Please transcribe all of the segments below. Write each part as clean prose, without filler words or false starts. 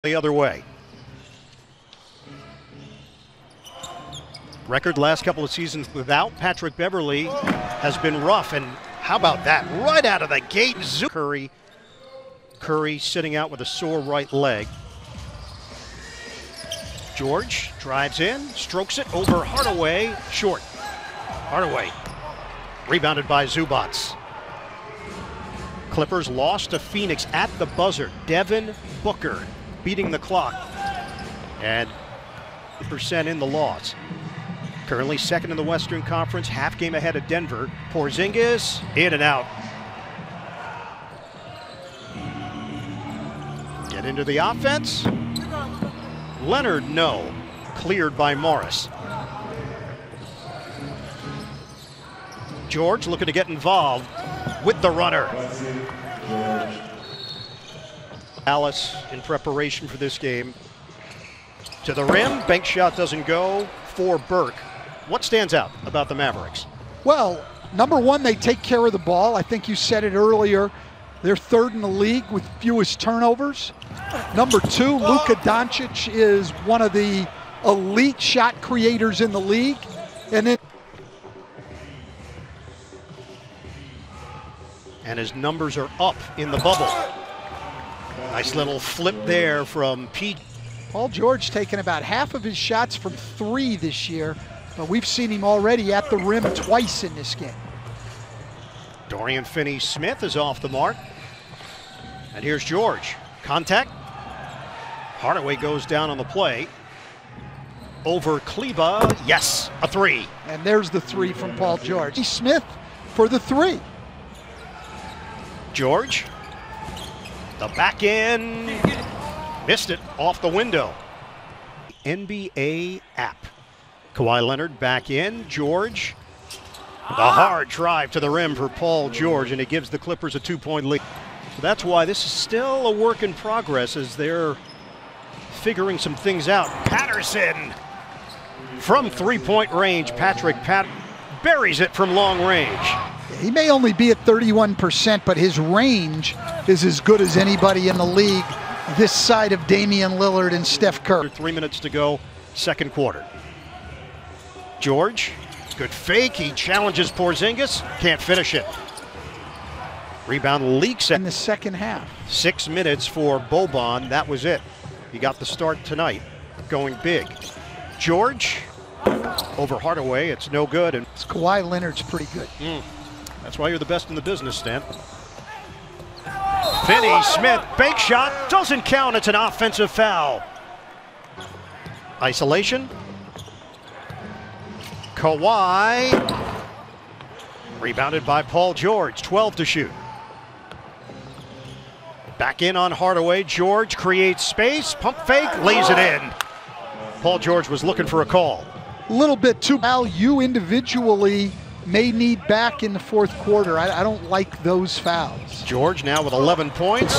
the other way. Record last couple of seasons without Patrick Beverley has been rough, and how about that? Right out of the gate, Curry sitting out with a sore right leg. George drives in, strokes it over Hardaway, short. Hardaway, rebounded by Zubac. Clippers lost to Phoenix at the buzzer. Devin Booker beating the clock, and % in the loss. Currently second in the Western Conference, half game ahead of Denver. Porzingis in and out. Get into the offense. Leonard, no. Cleared by Morris. George looking to get involved with the runner. Dallas in preparation for this game. To the rim, bank shot doesn't go for Burke. What stands out about the Mavericks? Well, number one, they take care of the ball. I think you said it earlier. They're third in the league with fewest turnovers. Number two, Luka Doncic is one of the elite shot creators in the league. And his numbers are up in the bubble. Nice little flip there from Pete. Paul George taking about half of his shots from three this year, but we've seen him already at the rim twice in this game. Dorian Finney-Smith is off the mark. And here's George. Contact. Hardaway goes down on the play. Over Kleba. Yes, a three. And there's the three from Paul George. Smith for the three. George. The back end. Missed it off the window. NBA app. Kawhi Leonard back in. George. The hard drive to the rim for Paul George, and it gives the Clippers a 2-point lead. So that's why this is still a work in progress as they're figuring some things out. Patterson from three-point range. Patrick buries it from long range. He may only be at 31%, but his range is as good as anybody in the league this side of Damian Lillard and Steph Curry. 3 minutes to go, second quarter. George, good fake. He challenges Porzingis, can't finish it. Rebound leaks in the second half. 6 minutes for Boban. That was it. He got the start tonight, going big. George over Hardaway. It's no good. And Kawhi Leonard's pretty good. That's why you're the best in the business, Stan. Finney-Smith, bank shot, doesn't count. It's an offensive foul. Isolation. Kawhi. Rebounded by Paul George, 12 to shoot. Back in on Hardaway. George creates space, pump fake, lays it in. Paul George was looking for a call. A little bit too. Al, you individually may need back in the fourth quarter. I don't like those fouls. George now with 11 points.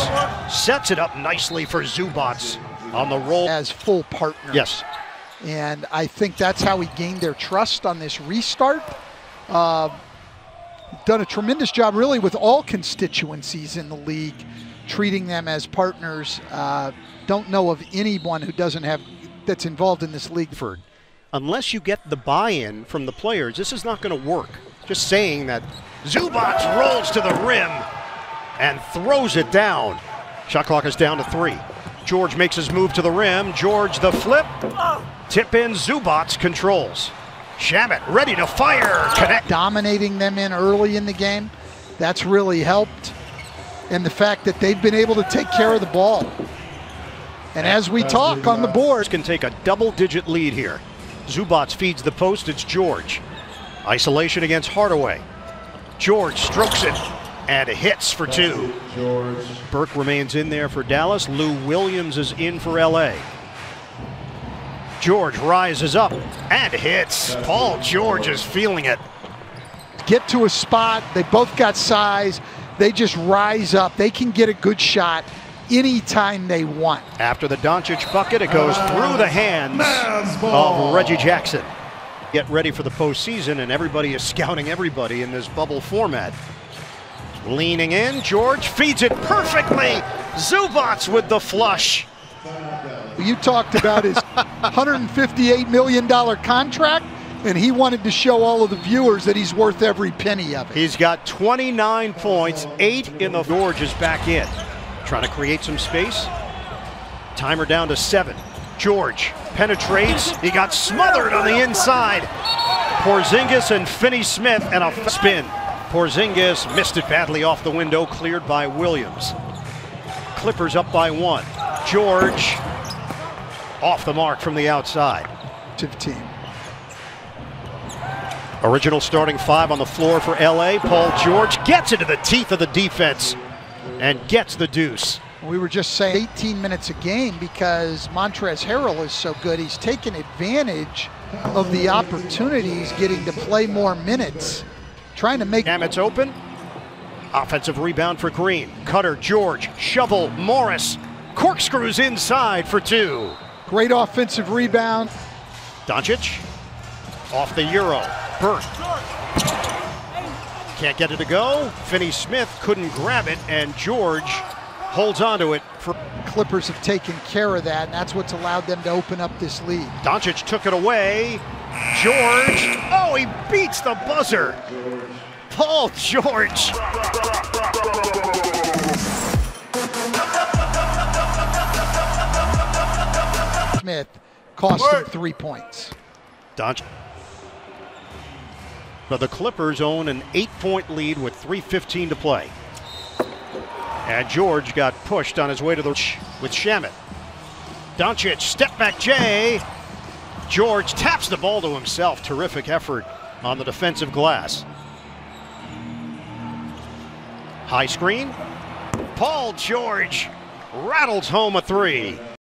Sets it up nicely for Zubac on the roll. As full partners. Yes. And I think that's how he gained their trust on this restart. Done a tremendous job really with all constituencies in the league, treating them as partners. Don't know of anyone who doesn't have, that's involved in this league. Unless you get the buy-in from the players, this is not going to work. Just saying that. Zubac rolls to the rim and throws it down. Shot clock is down to 3. George makes his move to the rim. George the flip. Tip in, Zubac controls. Shamet ready to fire. Connect. Dominating them in early in the game. That's really helped. And the fact that they've been able to take care of the ball. And as we talk on the board. Can take a double-digit lead here. Zubac feeds the post, it's George. Isolation against Hardaway. George strokes it and hits for 2. Burke remains in there for Dallas. Lou Williams is in for LA. George rises up and hits. Paul George is feeling it. Get to a spot, they both got size, they just rise up. They can get a good shot anytime they want. After the Doncic bucket, it goes through the hands of Reggie Jackson. Get ready for the postseason, and everybody is scouting everybody in this bubble format. Leaning in, George feeds it perfectly. Zubac with the flush. You talked about his $158 million contract, and he wanted to show all of the viewers that he's worth every penny of it. He's got 29 points, 8 in the George is back in. Trying to create some space. Timer down to 7. George penetrates. He got smothered on the inside. Porzingis and Finney-Smith and a spin. Porzingis missed it badly off the window, cleared by Williams. Clippers up by 1. George off the mark from the outside. Team. Original starting 5 on the floor for LA. Paul George gets into the teeth of the defense and gets the deuce. We were just saying 18 minutes a game because Montrezl Harrell is so good. He's taken advantage of the opportunities, getting to play more minutes, trying to make... It's open. Offensive rebound for Green. Cutter, George, shovel, Morris. Corkscrews inside for 2. Great offensive rebound. Doncic off the Euro. Burke can't get it to go. Finney-Smith couldn't grab it, and George holds on to it. Clippers have taken care of that, and that's what's allowed them to open up this lead. Doncic took it away. George, oh, he beats the buzzer. Paul George. Smith cost him 3 points. Doncic. But the Clippers own an 8-point lead with 3:15 to play. And George got pushed on his way to the with Shamet. Doncic, step back J. George taps the ball to himself. Terrific effort on the defensive glass. High screen. Paul George rattles home a 3.